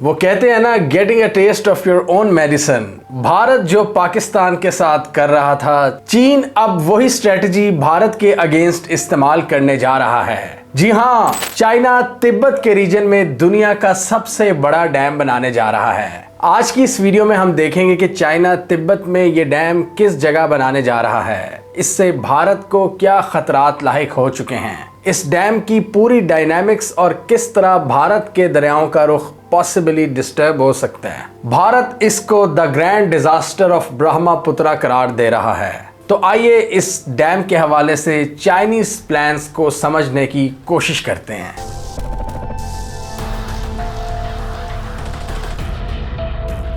वो कहते हैं ना, getting a taste of your own medicine. Bharat जो पाकिस्तान के साथ कर रहा था, चीन अब वही स्ट्रेटजी भारत के अगेंस्ट इस्तेमाल करने जा रहा है। जी हाँ, चाइना तिब्बत के रीजन में दुनिया का सबसे बड़ा डैम बनाने जा रहा है। आज की इस वीडियो में हम देखेंगे कि चाइना तिब्बत में ये डैम किस जगह बनाने जा रहा है, इससे भारत को क्या खतरात लाहिक हो चुके हैं, इस डैम की पूरी डायनामिक्स और किस तरह भारत के दरियाओं का रुख पॉसिबली डिस्टर्ब हो सकता है। भारत इसको the grand disaster of Brahmaputra करार दे रहा है। तो आइए इस डैम के हवाले से चाइनीज प्लान्स को समझने की कोशिश करते हैं।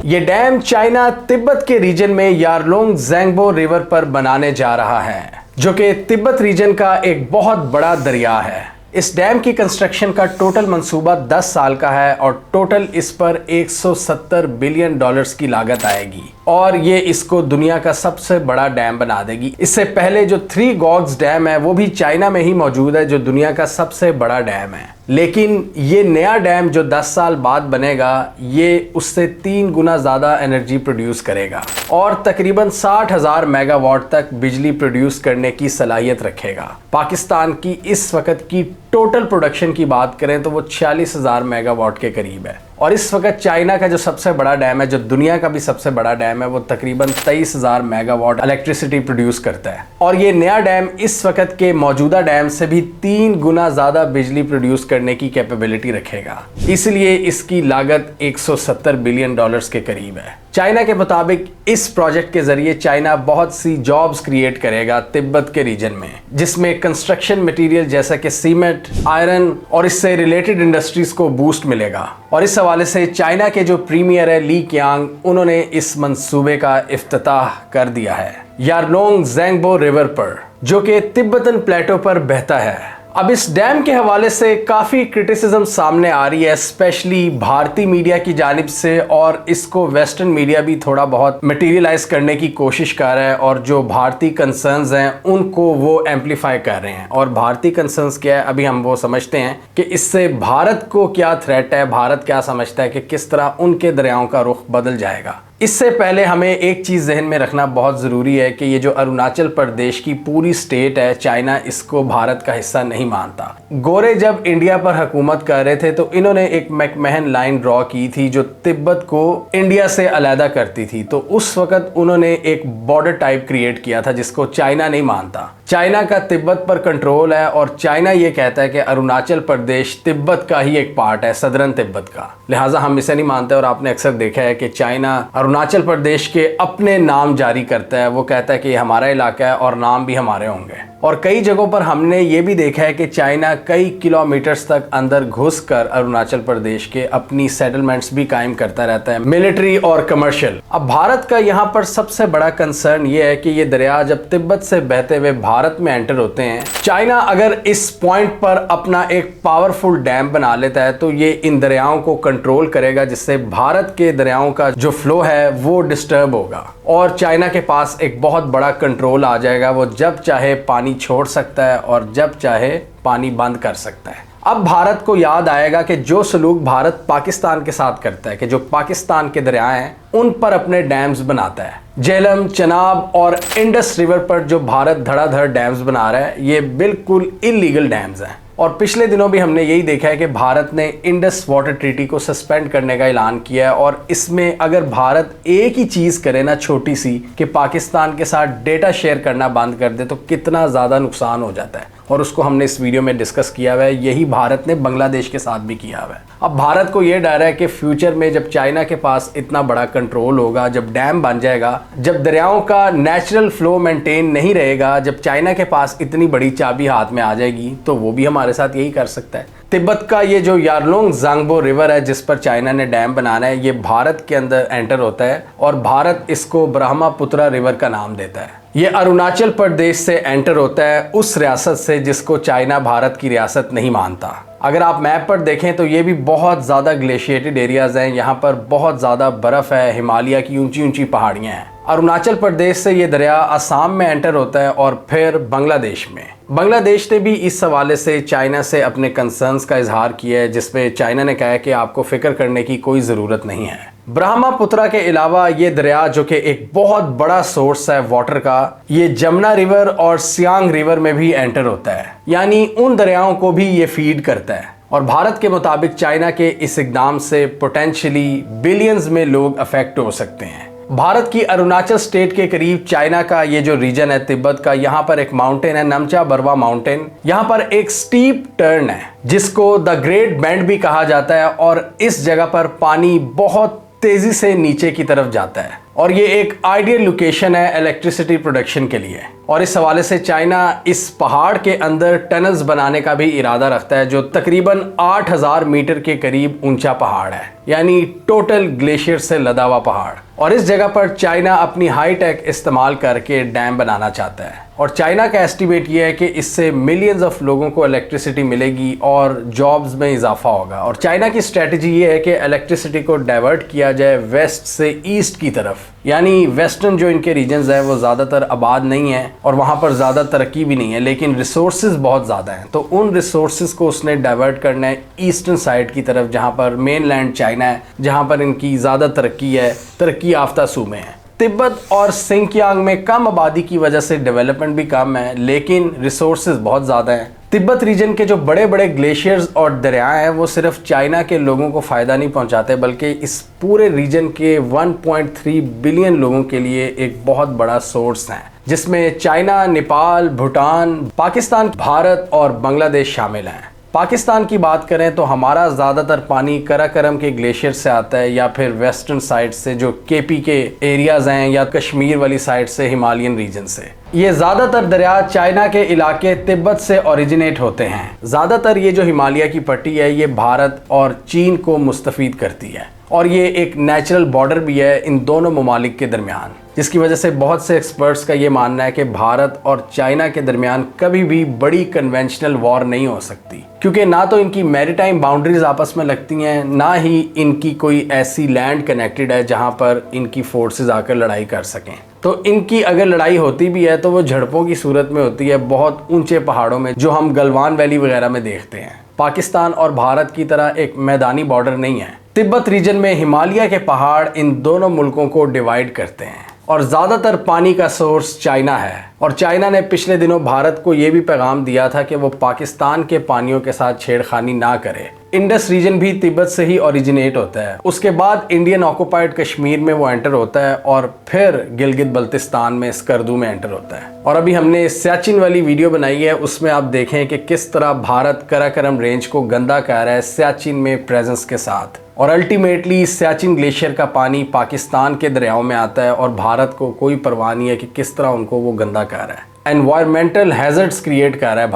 ये डैम चाइना तिब्बत के रीजन में यारलोंग ज़ेंगबो रिवर पर बनाने जा रहा है, जो कि तिब्बत रीजन का एक बहुत बड़ा दरिया है। इस डैम की कंस्ट्रक्शन का टोटल मंसूबा 10 साल का है और टोटल इस पर 170 बिलियन डॉलर्स की लागत आएगी और ये इसको दुनिया का सबसे बड़ा डैम बना देगी। इससे पहले जो थ्री गॉर्ग्स डैम है वो भी चाइना में ही मौजूद है, जो दुनिया का सबसे बड़ा डैम है। लेकिन ये नया डैम जो 10 साल बाद बनेगा, ये उससे 3 गुना ज़्यादा एनर्जी प्रोड्यूस करेगा और तकरीबन 60,000 मेगावाट तक बिजली प्रोड्यूस करने की सलाहियत रखेगा। पाकिस्तान की इस वक्त की टोटल प्रोडक्शन की बात करें तो वो 46,000 मेगावाट के करीब है और इस वक्त चाइना का जो सबसे बड़ा डैम है, जो दुनिया का भी सबसे बड़ा डैम है, वो तकरीबन 23,000 मेगावाट इलेक्ट्रिसिटी प्रोड्यूस करता है और ये नया डैम इस वक्त के मौजूदा डैम से भी 3 गुना ज़्यादा बिजली प्रोड्यूस करने की कैपेबिलिटी रखेगा। इसलिए इसकी लागत 170 बिलियन डॉलर्स के करीब है। चाइना के मुताबिक इस प्रोजेक्ट के जरिए चाइना बहुत सी जॉब्स क्रिएट करेगा तिब्बत के रीजन में, जिसमें कंस्ट्रक्शन मटेरियल जैसा कि सीमेंट, आयरन और इससे रिलेटेड इंडस्ट्रीज को बूस्ट मिलेगा। और इस हवाले से चाइना के जो प्रीमियर है ली क्यांग, उन्होंने इस मंसूबे का इफ्तिताह कर दिया है यारलोंग ज़ेंगबो रिवर पर, जो कि तिब्बतन प्लेटो पर बहता है। अब इस डैम के हवाले से काफ़ी क्रिटिसिज्म सामने आ रही है, स्पेशली भारतीय मीडिया की जानिब से, और इसको वेस्टर्न मीडिया भी थोड़ा बहुत मटेरियलाइज करने की कोशिश कर रहा है और जो भारतीय कंसर्न्स हैं उनको वो एम्पलीफाई कर रहे हैं। और भारतीय कंसर्न्स क्या है, अभी हम वो समझते हैं कि इससे भारत को क्या थ्रेट है, भारत क्या समझता है कि किस तरह उनके दरियाओं का रुख बदल जाएगा। इससे पहले हमें एक चीज़ जहन में रखना बहुत ज़रूरी है कि ये जो अरुणाचल प्रदेश की पूरी स्टेट है, चाइना इसको भारत का हिस्सा नहीं मानता। गोरे जब इंडिया पर हुकूमत कर रहे थे तो इन्होंने एक मैकमहन लाइन ड्रॉ की थी जो तिब्बत को इंडिया से अलहदा करती थी। तो उस वक्त उन्होंने एक बॉर्डर टाइप क्रिएट किया था जिसको चाइना नहीं मानता। चाइना का तिब्बत पर कंट्रोल है और चाइना ये कहता है कि अरुणाचल प्रदेश तिब्बत का ही एक पार्ट है, सदरन तिब्बत का, लिहाजा हम इसे नहीं मानते। और आपने अक्सर देखा है कि चाइना अरुणाचल प्रदेश के अपने नाम जारी करता है, वो कहता है कि ये हमारा इलाका है और नाम भी हमारे होंगे। और कई जगहों पर हमने ये भी देखा है कि चाइना कई किलोमीटर्स तक अंदर घुसकर अरुणाचल प्रदेश के अपनी सेटलमेंट्स भी कायम करता रहता है, मिलिट्री और कमर्शियल। अब भारत का यहाँ पर सबसे बड़ा कंसर्न ये है कि ये दरिया जब तिब्बत से बहते हुए भारत में एंटर होते हैं, चाइना अगर इस पॉइंट पर अपना एक पावरफुल डैम बना लेता है तो ये इन दरियाओं को कंट्रोल करेगा, जिससे भारत के दरियाओं का जो फ्लो है वो डिस्टर्ब होगा और चाइना के पास एक बहुत बड़ा कंट्रोल आ जाएगा। वो जब चाहे पानी छोड़ सकता है और जब चाहे पानी बंद कर सकता है। अब भारत को याद आएगा कि जो सलूक भारत पाकिस्तान के साथ करता है, कि जो पाकिस्तान के दरिया हैं उन पर अपने डैम्स बनाता है। झेलम, चनाब और इंडस रिवर पर जो भारत धड़ाधड़ डैम्स बना रहा है, ये बिल्कुल इलीगल डैम्स हैं। और पिछले दिनों भी हमने यही देखा है कि भारत ने इंडस वाटर ट्रीटी को सस्पेंड करने का ऐलान किया है और इसमें अगर भारत एक ही चीज़ करे ना, छोटी सी, कि पाकिस्तान के साथ डेटा शेयर करना बंद कर दे, तो कितना ज़्यादा नुकसान हो जाता है। और उसको हमने इस वीडियो में डिस्कस किया हुआ है। यही भारत ने बांग्लादेश के साथ भी किया हुआ है। अब भारत को यह डर है कि फ्यूचर में जब चाइना के पास इतना बड़ा कंट्रोल होगा, जब डैम बन जाएगा, जब दरियाओं का नेचुरल फ्लो मेंटेन नहीं रहेगा, जब चाइना के पास इतनी बड़ी चाबी हाथ में आ जाएगी, तो वो भी हमारे साथ यही कर सकता है। तिब्बत का ये जो यारलोंग ज़ेंगबो रिवर है जिस पर चाइना ने डैम बनाना है, ये भारत के अंदर एंटर होता है और भारत इसको ब्रह्मपुत्रा रिवर का नाम देता है। ये अरुणाचल प्रदेश से एंटर होता है, उस रियासत से जिसको चाइना भारत की रियासत नहीं मानता। अगर आप मैप पर देखें तो ये भी बहुत ज़्यादा ग्लेशिएटेड एरियाज़ हैं, यहाँ पर बहुत ज़्यादा बर्फ़ है, हिमालय की ऊंची ऊंची पहाड़ियाँ हैं। अरुणाचल प्रदेश से ये दरिया असम में एंटर होता है और फिर बांग्लादेश में। बांग्लादेश ने भी इस हवाले से चाइना से अपने कंसर्न्स का इजहार किया है, जिसपे चाइना ने कहा है कि आपको फिक्र करने की कोई ज़रूरत नहीं है। ब्रह्मपुत्र के अलावा ये दरिया, जो कि एक बहुत बड़ा सोर्स है वाटर का, ये जमुना रिवर और सियांग रिवर में भी एंटर होता है, यानी उन दरियाओं को भी ये फीड करता है। और भारत के मुताबिक चाइना के इस इकदाम से पोटेंशियली बिलियंस में लोग अफेक्ट हो सकते हैं। भारत की अरुणाचल स्टेट के करीब चाइना का ये जो रीजन है तिब्बत का, यहाँ पर एक माउंटेन है नमचा बरवा माउंटेन। यहाँ पर एक स्टीप टर्न है जिसको द ग्रेट बेंड भी कहा जाता है, और इस जगह पर पानी बहुत तेजी से नीचे की तरफ जाता है और ये एक आइडियल लोकेशन है इलेक्ट्रिसिटी प्रोडक्शन के लिए। और इस हवाले से चाइना इस पहाड़ के अंदर टनल्स बनाने का भी इरादा रखता है, जो तकरीबन 8000 मीटर के करीब ऊंचा पहाड़ है, यानी टोटल ग्लेशियर से लदा हुआ पहाड़। और इस जगह पर चाइना अपनी हाई टेक इस्तेमाल करके डैम बनाना चाहता है। और चाइना का एस्टिमेट ये है कि इससे मिलियंस ऑफ लोगों को इलेक्ट्रिसिटी मिलेगी और जॉब्स में इजाफा होगा। और चाइना की स्ट्रेटजी ये है कि इलेक्ट्रिसिटी को डाइवर्ट किया जाए वेस्ट से ईस्ट की तरफ, यानी वेस्टर्न जो इनके रीजन्स हैं वो ज़्यादातर आबाद नहीं है और वहाँ पर ज़्यादा तरक्की भी नहीं है, लेकिन रिसोर्सेज बहुत ज़्यादा हैं। तो उन रिसोर्सेज को उसने डाइवर्ट करना है ईस्टर्न साइड की तरफ, जहाँ पर मेन लैंड चाइना है, जहाँ पर इनकी ज़्यादा तरक्की है, तरक्की याफ्ता सूबे हैं। तिब्बत और सिंकियांग में कम आबादी की वजह से डेवलपमेंट भी कम है, लेकिन रिसोर्सेज बहुत ज़्यादा हैं। तिब्बत रीजन के जो बड़े बड़े ग्लेशियर्स और दरियाएं हैं वो सिर्फ चाइना के लोगों को फ़ायदा नहीं पहुंचाते, बल्कि इस पूरे रीजन के 1.3 बिलियन लोगों के लिए एक बहुत बड़ा सोर्स है, जिसमें चाइना, नेपाल, भूटान, पाकिस्तान, भारत और बांग्लादेश शामिल हैं। पाकिस्तान की बात करें तो हमारा ज़्यादातर पानी कराकरम के ग्लेशियर से आता है, या फिर वेस्टर्न साइड से जो केपी के एरियाज़ हैं, या कश्मीर वाली साइड से, हिमालयन रीजन से। ये ज़्यादातर दरिया चाइना के इलाके तिब्बत से ओरिजिनेट होते हैं। ज़्यादातर ये जो हिमालय की पट्टी है ये भारत और चीन को मुस्तफ़ीद करती है, और ये एक नेचुरल बॉर्डर भी है इन दोनों ममालिक के दरमियान, जिसकी वजह से बहुत से एक्सपर्ट्स का ये मानना है कि भारत और चाइना के दरमियान कभी भी बड़ी कन्वेंशनल वॉर नहीं हो सकती, क्योंकि ना तो इनकी मैरीटाइम बाउंड्रीज आपस में लगती हैं, ना ही इनकी कोई ऐसी लैंड कनेक्टेड है जहां पर इनकी फोर्सेस आकर लड़ाई कर सकें। तो इनकी अगर लड़ाई होती भी है तो वो झड़पों की सूरत में होती है, बहुत ऊंचे पहाड़ों में, जो हम गलवान वैली वगैरह में देखते हैं। पाकिस्तान और भारत की तरह एक मैदानी बॉर्डर नहीं है। तिब्बत रीजन में हिमालय के पहाड़ इन दोनों मुल्कों को डिवाइड करते हैं, और ज़्यादातर पानी का सोर्स चाइना है। और चाइना ने पिछले दिनों भारत को ये भी पैगाम दिया था कि वो पाकिस्तान के पानियों के साथ छेड़खानी ना करे। इंडस रीजन भी तिब्बत से ही ओरिजिनेट होता है, उसके बाद इंडियन ऑक्युपाइड कश्मीर में वो एंटर होता है, और फिर गिलगित बल्तिस्तान में स्कर्दू में एंटर होता है। और अभी हमने सियाचिन वाली वीडियो बनाई है, उसमें आप देखें कि किस तरह भारत कराकरम रेंज को गंदा कर रहा है सियाचिन में प्रेजेंस के साथ। और अल्टीमेटली सियाचिन ग्लेशियर का पानी पाकिस्तान के दरियाओं में आता है, और भारत को कोई परवाह नहीं है कि किस तरह उनको वो गंदा कर रहा है। एनवायरमेंटल हैजर्ड्स क्रिएट कर रहा है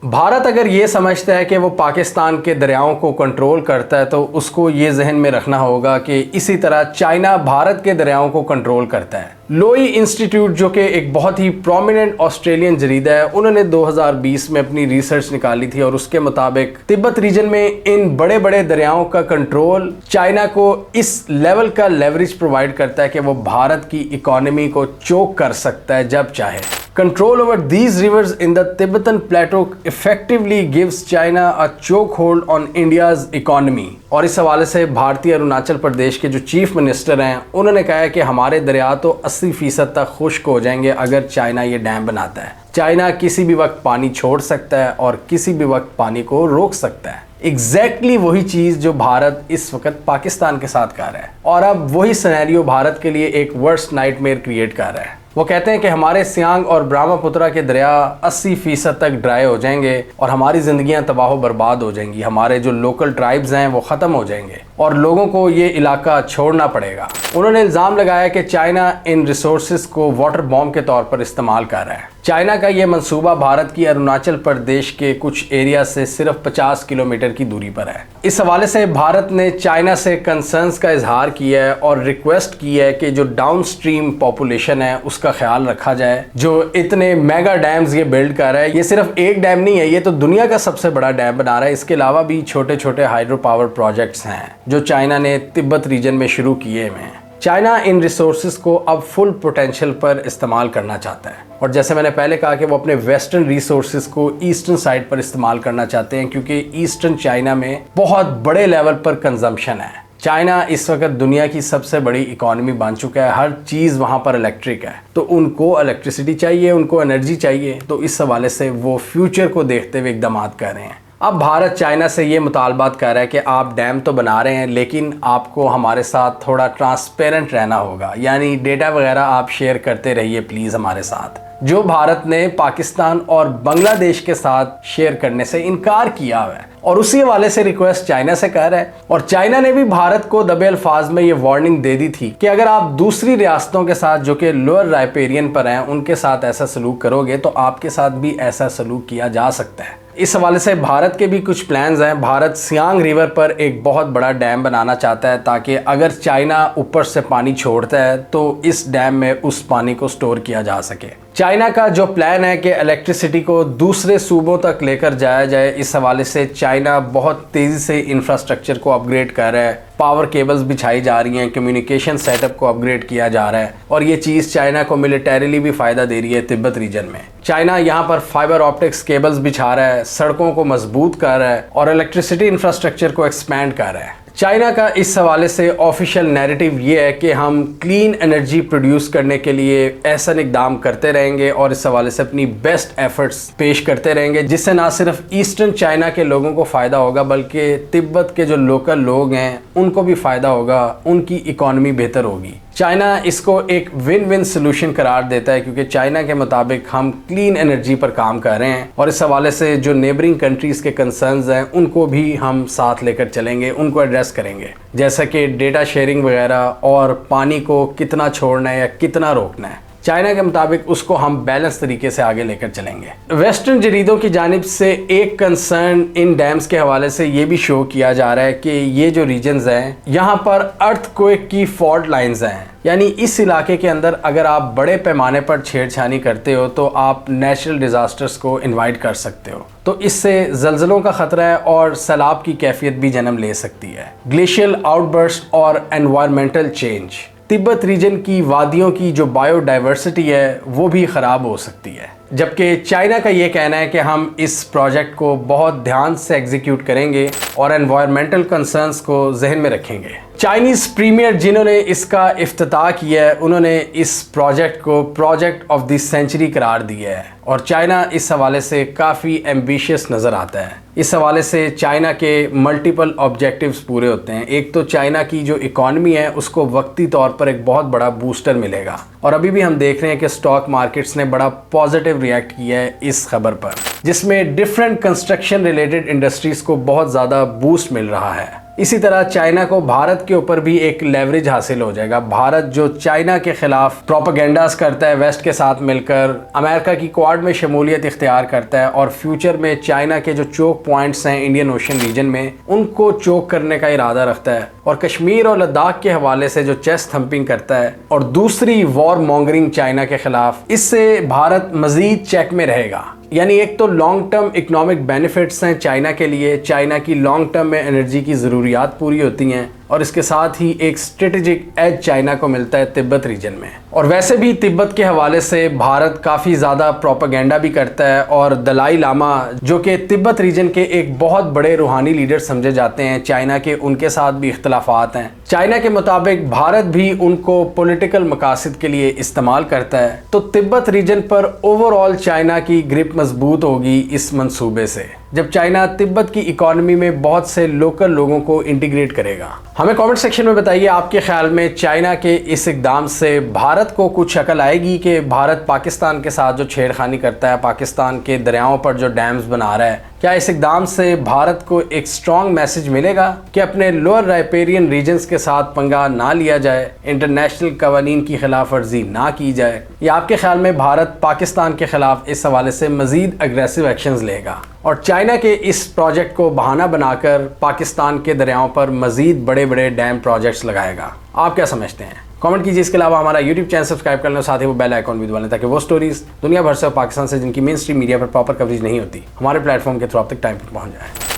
भारत अगर ये समझता है कि वो पाकिस्तान के दरियाओं को कंट्रोल करता है, तो उसको ये जहन में रखना होगा कि इसी तरह चाइना भारत के दरियाओं को कंट्रोल करता है। लोई इंस्टीट्यूट, जो कि एक बहुत ही प्रोमिनेंट ऑस्ट्रेलियन जरीदा है, उन्होंने 2020 में अपनी रिसर्च निकाली थी, और उसके मुताबिक तिब्बत रीजन में इन बड़े बड़े दरियाओं का कंट्रोल चाइना को इस लेवल का लेवरेज प्रोवाइड करता है कि वो भारत की इकोनॉमी को चोक कर सकता है जब चाहे। Control over these rivers in the Tibetan Plateau effectively gives China a chokehold on India's economy। और इस हवाले से भारतीय अरुणाचल प्रदेश के जो चीफ मिनिस्टर हैं, उन्होंने कहा है कि हमारे दरिया तो 80% तक खुश्क हो जाएंगे अगर चाइना ये डैम बनाता है। चाइना किसी भी वक्त पानी छोड़ सकता है और किसी भी वक्त पानी को रोक सकता है। एग्जैक्टली वही चीज़ जो भारत इस वक्त पाकिस्तान के साथ कर रहा है, और अब वही सिनेरियो भारत के लिए एक वर्स्ट नाइटमेयर क्रिएट कर रहा है। वो कहते हैं कि हमारे सियांग और ब्रह्मपुत्र के दरिया 80% तक ड्राई हो जाएंगे और हमारी ज़िंदगियां तबाह बर्बाद हो जाएंगी, हमारे जो लोकल ट्राइब्स हैं वो ख़त्म हो जाएंगे और लोगों को ये इलाका छोड़ना पड़ेगा। उन्होंने इल्ज़ाम लगाया कि चाइना इन रिसोर्सेज को वाटर बॉम्ब के तौर पर इस्तेमाल कर रहा है। चाइना का ये मंसूबा भारत की अरुणाचल प्रदेश के कुछ एरिया से सिर्फ 50 किलोमीटर की दूरी पर है। इस हवाले से भारत ने चाइना से कंसर्न्स का इजहार किया है और रिक्वेस्ट की है कि जो डाउन स्ट्रीम पॉपुलेशन है उसका ख्याल रखा जाए। जो इतने मेगा डैम्स ये बिल्ड कर रहा है, ये सिर्फ एक डैम नहीं है, ये तो दुनिया का सबसे बड़ा डैम बना रहा है। इसके अलावा भी छोटे छोटे हाइड्रो पावर प्रोजेक्ट्स हैं जो चाइना ने तिब्बत रीजन में शुरू किए हुए हैं। चाइना इन रिसोर्सेज को अब फुल पोटेंशियल पर इस्तेमाल करना चाहता है, और जैसे मैंने पहले कहा कि वो अपने वेस्टर्न रिसोर्सेज को ईस्टर्न साइड पर इस्तेमाल करना चाहते हैं, क्योंकि ईस्टर्न चाइना में बहुत बड़े लेवल पर कंजम्पशन है। चाइना इस वक्त दुनिया की सबसे बड़ी इकोनॉमी बन चुका है, हर चीज़ वहाँ पर इलेक्ट्रिक है, तो उनको इलेक्ट्रिसिटी चाहिए, उनको एनर्जी चाहिए। तो इस हवाले से वो फ्यूचर को देखते हुए इकदाम कर रहे हैं। अब भारत चाइना से ये मुतालबात कर रहा है कि आप डैम तो बना रहे हैं, लेकिन आपको हमारे साथ थोड़ा ट्रांसपेरेंट रहना होगा, यानी डेटा वगैरह आप शेयर करते रहिए प्लीज़ हमारे साथ, जो भारत ने पाकिस्तान और बांग्लादेश के साथ शेयर करने से इनकार किया हुआ है। और उसी हवाले से रिक्वेस्ट चाइना से कर रहा है, और चाइना ने भी भारत को दबे अल्फाज में ये वार्निंग दे दी थी कि अगर आप दूसरी रियासतों के साथ जो कि लोअर राइपेरियन पर हैं उनके साथ ऐसा सलूक करोगे तो आपके साथ भी ऐसा सलूक किया जा सकता है। इस हवाले से भारत के भी कुछ प्लान्स हैं। भारत सियांग रिवर पर एक बहुत बड़ा डैम बनाना चाहता है, ताकि अगर चाइना ऊपर से पानी छोड़ता है तो इस डैम में उस पानी को स्टोर किया जा सके। चाइना का जो प्लान है कि इलेक्ट्रिसिटी को दूसरे सूबों तक लेकर जाया जाए, इस हवाले से चाइना बहुत तेज़ी से इंफ्रास्ट्रक्चर को अपग्रेड कर रहा है, पावर केबल्स बिछाई जा रही हैं, कम्युनिकेशन सेटअप को अपग्रेड किया जा रहा है, और ये चीज़ चाइना को मिलिटरीली भी फ़ायदा दे रही है। तिब्बत रीजन में चाइना यहाँ पर फाइबर ऑप्टिक्स केबल्स बिछा रहा है, सड़कों को मजबूत कर रहा है और इलेक्ट्रिसिटी इंफ्रास्ट्रक्चर को एक्सपैंड कर रहा है। चाइना का इस हवाले से ऑफिशियल नैरेटिव ये है कि हम क्लीन एनर्जी प्रोड्यूस करने के लिए ऐसा इक़दाम करते रहेंगे और इस हवाले से अपनी बेस्ट एफर्ट्स पेश करते रहेंगे, जिससे ना सिर्फ ईस्टर्न चाइना के लोगों को फ़ायदा होगा बल्कि तिब्बत के जो लोकल लोग हैं उनको भी फ़ायदा होगा, उनकी इकॉनमी बेहतर होगी। चाइना इसको एक विन विन सोल्यूशन करार देता है, क्योंकि चाइना के मुताबिक हम क्लीन एनर्जी पर काम कर रहे हैं और इस हवाले से जो नेबरिंग कंट्रीज़ के कंसर्न्स हैं उनको भी हम साथ लेकर चलेंगे, उनको एड्रेस करेंगे, जैसा कि डेटा शेयरिंग वगैरह और पानी को कितना छोड़ना है या कितना रोकना है। चाइना के मुताबिक उसको हम बैलेंस तरीके से आगे लेकर चलेंगे। वेस्टर्न जरीदों की जानिब से एक कंसर्न इन डैम्स के हवाले से ये भी शो किया जा रहा है कि ये जो रीजन्स हैं यहाँ पर अर्थक्वेक की फॉल्ट लाइंस हैं, यानी इस इलाके के अंदर अगर आप बड़े पैमाने पर छेड़छानी करते हो तो आप नेचुरल डिज़ास्टर्स को इन्वाइट कर सकते हो, तो इससे जल्जलों का ख़तरा है और सैलाब की कैफियत भी जन्म ले सकती है। ग्लेशियल आउटबर्स्ट और एनवायरमेंटल चेंज, तिब्बत रीजन की वादियों की जो बायोडाइवर्सिटी है वो भी ख़राब हो सकती है, जबकि चाइना का ये कहना है कि हम इस प्रोजेक्ट को बहुत ध्यान से एग्जीक्यूट करेंगे और एनवायरमेंटल कंसर्न्स को जहन में रखेंगे। चाइनीज़ प्रीमियर जिन्होंने इसका इफ्तिताह किया है उन्होंने इस प्रोजेक्ट को प्रोजेक्ट ऑफ द सेंचुरी करार दिया है और चाइना इस हवाले से काफ़ी एम्बिशियस नज़र आता है। इस हवाले से चाइना के मल्टीपल ऑब्जेक्टिव्स पूरे होते हैं। एक तो चाइना की जो इकॉनमी है उसको वक्ती तौर पर एक बहुत बड़ा बूस्टर मिलेगा, और अभी भी हम देख रहे हैं कि स्टॉक मार्केट्स ने बड़ा पॉजिटिव रिएक्ट किया है इस खबर पर, जिसमें डिफरेंट कंस्ट्रक्शन रिलेटेड इंडस्ट्रीज़ को बहुत ज़्यादा बूस्ट मिल रहा है। इसी तरह चाइना को भारत के ऊपर भी एक लेवरेज हासिल हो जाएगा। भारत जो चाइना के खिलाफ प्रोपेगेंडास करता है वेस्ट के साथ मिलकर, अमेरिका की क्वाड में शमूलियत इख्तियार करता है और फ्यूचर में चाइना के जो चोक पॉइंट्स हैं इंडियन ओशन रीजन में उनको चोक करने का इरादा रखता है, और कश्मीर और लद्दाख के हवाले से जो चेस्ट थम्पिंग करता है और दूसरी वॉर मॉन्गरिंग चाइना के खिलाफ, इससे भारत मजीद चेक में रहेगा। यानी एक तो लॉन्ग टर्म इकोनॉमिक बेनिफिट्स हैं चाइना के लिए, चाइना की लॉन्ग टर्म में एनर्जी की ज़रूरियात पूरी होती हैं, और इसके साथ ही एक स्ट्रेटेजिक एज चाइना को मिलता है तिब्बत रीजन में। और वैसे भी तिब्बत के हवाले से भारत काफ़ी ज़्यादा प्रोपेगेंडा भी करता है, और दलाई लामा जो कि तिब्बत रीजन के एक बहुत बड़े रूहानी लीडर समझे जाते हैं चाइना के, उनके साथ भी इख्तलाफात हैं। चाइना के मुताबिक भारत भी उनको पॉलिटिकल मकासद के लिए इस्तेमाल करता है, तो तिब्बत रीजन पर ओवरऑल चाइना की ग्रिप मजबूत होगी इस मंसूबे से, जब चाइना तिब्बत की इकॉनमी में बहुत से लोकल लोगों को इंटीग्रेट करेगा। हमें कमेंट सेक्शन में बताइए आपके ख्याल में चाइना के इस इक़दाम से भारत को कुछ अकल आएगी कि भारत पाकिस्तान के साथ जो छेड़खानी करता है, पाकिस्तान के दरियाओं पर जो डैम्स बना रहा है, क्या इस इक़दाम से भारत को एक स्ट्रॉन्ग मैसेज मिलेगा कि अपने लोअर राइपेरियन रीजन्स के साथ पंगा ना लिया जाए, इंटरनेशनल कवानीन की खिलाफ वर्जी ना की जाए, या आपके ख्याल में भारत पाकिस्तान के खिलाफ इस हवाले से मज़ीद अग्रेसिव एक्शंस लेगा और चाइना के इस प्रोजेक्ट को बहाना बनाकर पाकिस्तान के दरियाओं पर मज़ीद बड़े बड़े डैम प्रोजेक्ट्स लगाएगा? आप क्या समझते हैं? कमेंट कीजिए। इसके अलावा हमारा यूट्यूब चैनल सब्सक्राइब कर लें, साथ ही वो बेल आइकॉन भी दबा लें ताकि वो स्टोरीज दुनिया भर से और पाकिस्तान से जिनकी मेन स्ट्रीम मीडिया पर प्रॉपर कवरेज नहीं होती हमारे प्लेटफॉर्म के थ्रू आप तक टाइम पर पहुंच जाए।